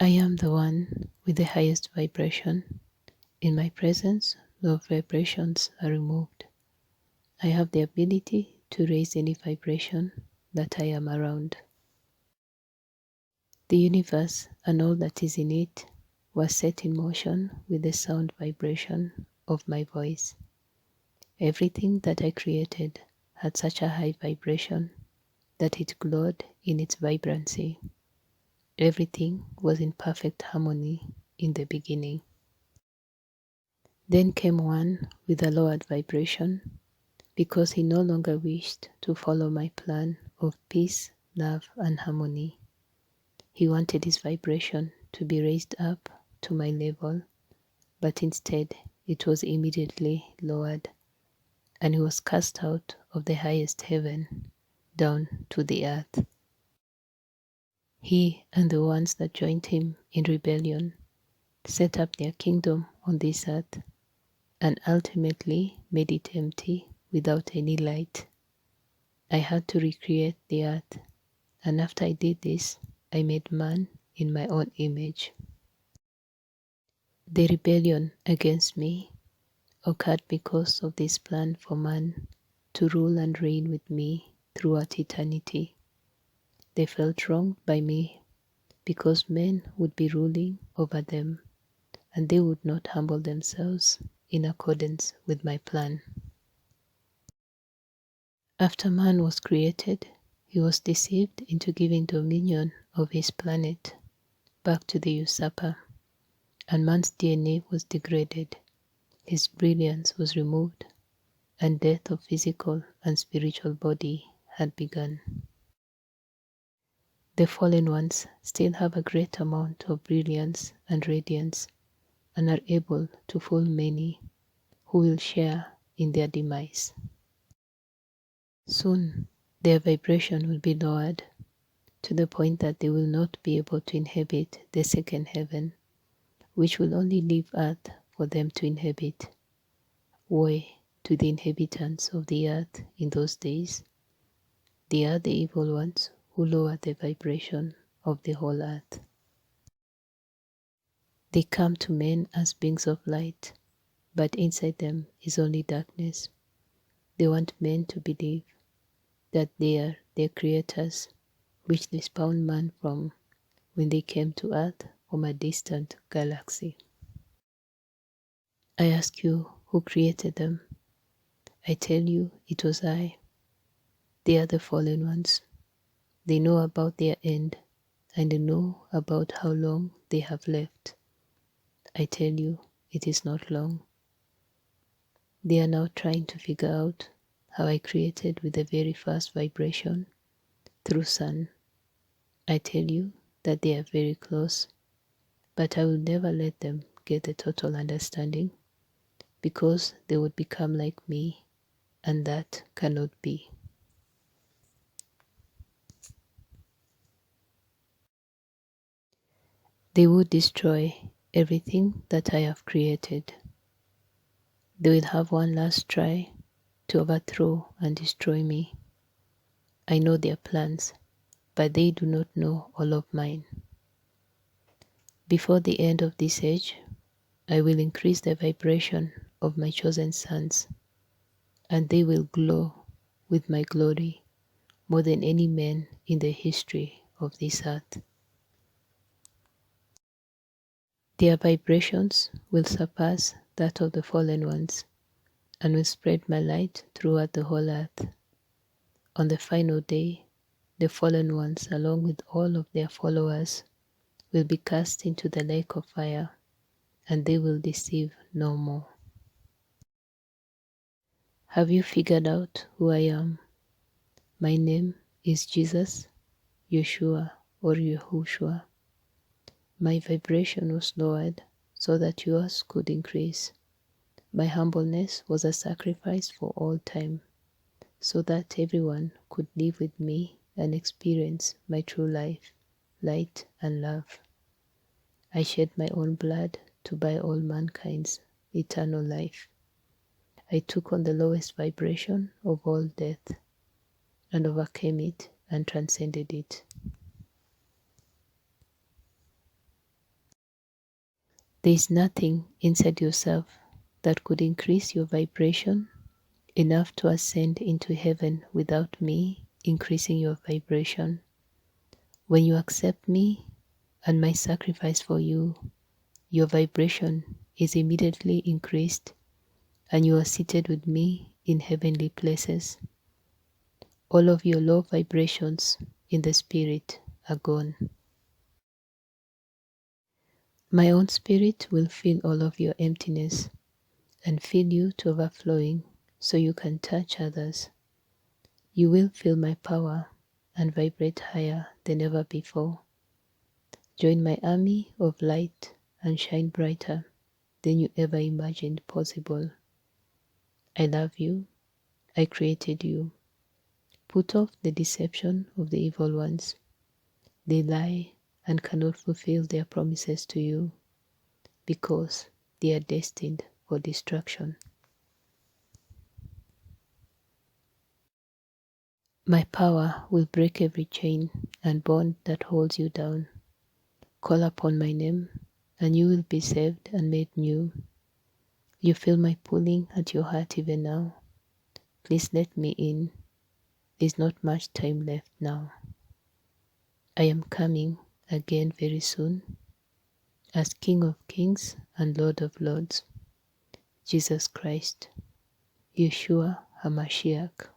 I am the one with the highest vibration. In my presence, no vibrations are removed. I have the ability to raise any vibration that I am around. The universe and all that is in it was set in motion with the sound vibration of my voice. Everything that I created had such a high vibration that it glowed in its vibrancy. Everything was in perfect harmony in the beginning. Then came one with a lowered vibration because he no longer wished to follow my plan of peace, love, and harmony. He wanted his vibration to be raised up to my level, but instead it was immediately lowered, and he was cast out of the highest heaven down to the earth. He and the ones that joined him in rebellion set up their kingdom on this earth and ultimately made it empty without any light. I had to recreate the earth, and after I did this, I made man in my own image. The rebellion against me occurred because of this plan for man to rule and reign with me throughout eternity. They felt wronged by me because men would be ruling over them and they would not humble themselves in accordance with my plan. After man was created, he was deceived into giving dominion of his planet back to the usurper, and man's DNA was degraded, his brilliance was removed, and death of physical and spiritual body had begun. The fallen ones still have a great amount of brilliance and radiance and are able to fool many who will share in their demise. Soon, their vibration will be lowered to the point that they will not be able to inhabit the second heaven, which will only leave earth for them to inhabit. Woe to the inhabitants of the earth in those days. They are the evil ones who lower the vibration of the whole earth. They come to men as beings of light, but inside them is only darkness. They want men to believe that they are their creators, which they spawned man from when they came to earth from a distant galaxy. I ask you, who created them? I tell you, it was I. They are the fallen ones. They know about their end, and they know about how long they have left. I tell you, it is not long. They are now trying to figure out how I created with the very first vibration through sun. I tell you that they are very close, but I will never let them get the total understanding because they would become like me, and that cannot be. They would destroy everything that I have created. They will have one last try to overthrow and destroy me. I know their plans, but they do not know all of mine. Before the end of this age, I will increase the vibration of my chosen sons, and they will glow with my glory more than any man in the history of this earth. Their vibrations will surpass that of the fallen ones and will spread my light throughout the whole earth. On the final day, the fallen ones, along with all of their followers, will be cast into the lake of fire, and they will deceive no more. Have you figured out who I am? My name is Jesus, Yeshua, or Yahushua. My vibration was lowered so that yours could increase. My humbleness was a sacrifice for all time, so that everyone could live with me and experience my true life, light, and love. I shed my own blood to buy all mankind's eternal life. I took on the lowest vibration of all death and overcame it and transcended it. There is nothing inside yourself that could increase your vibration enough to ascend into heaven without me increasing your vibration. When you accept me and my sacrifice for you, your vibration is immediately increased and you are seated with me in heavenly places. All of your low vibrations in the spirit are gone. My own spirit will fill all of your emptiness and fill you to overflowing so you can touch others. You will feel my power and vibrate higher than ever before. Join my army of light and shine brighter than you ever imagined possible. I love you. I created you. Put off the deception of the evil ones. They lie and cannot fulfill their promises to you because they are destined for destruction. My power will break every chain and bond that holds you down. Call upon my name, and you will be saved and made new. You feel my pulling at your heart even now. Please let me in. There's not much time left now. I am coming again very soon as King of Kings and Lord of Lords, Jesus Christ, Yeshua HaMashiach.